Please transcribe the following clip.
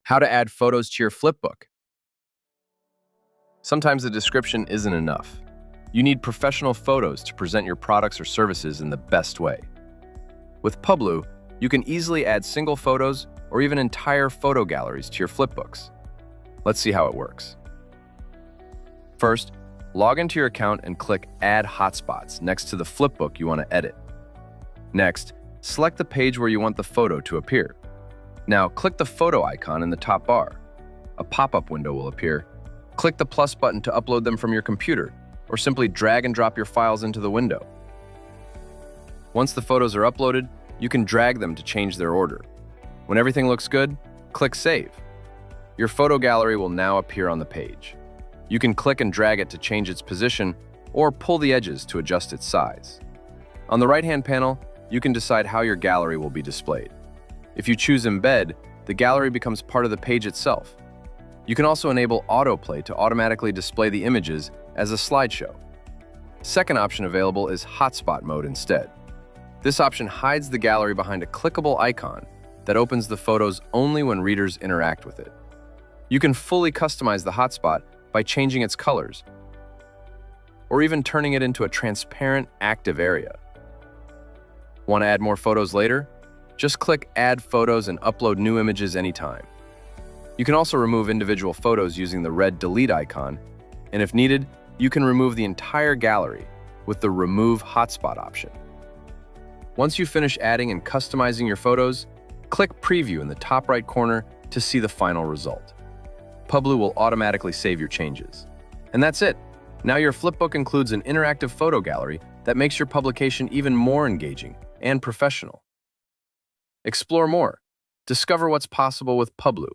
How to add photos to your Flipbook. Sometimes the description isn't enough. You need professional photos to present your products or services in the best way. With Publuu, you can easily add single photos or even entire photo galleries to your Flipbooks. Let's see how it works. First, log into your account and click Add Hotspots next to the Flipbook you want to edit. Next, select the page where you want the photo to appear. Now, click the photo icon in the top bar. A pop-up window will appear. Click the plus button to upload them from your computer, or simply drag and drop your files into the window. Once the photos are uploaded, you can drag them to change their order. When everything looks good, click Save. Your photo gallery will now appear on the page. You can click and drag it to change its position, or pull the edges to adjust its size. On the right-hand panel, you can decide how your gallery will be displayed. If you choose Embed, the gallery becomes part of the page itself. You can also enable autoplay to automatically display the images as a slideshow. Second option available is Hotspot mode instead. This option hides the gallery behind a clickable icon that opens the photos only when readers interact with it. You can fully customize the hotspot by changing its colors, or even turning it into a transparent, active area. Want to add more photos later? Just click Add Photos and upload new images anytime. You can also remove individual photos using the red Delete icon, and if needed, you can remove the entire gallery with the Remove Hotspot option. Once you finish adding and customizing your photos, click Preview in the top right corner to see the final result. Publuu will automatically save your changes. And that's it. Now your Flipbook includes an interactive photo gallery that makes your publication even more engaging and professional. Explore more. Discover what's possible with Publuu.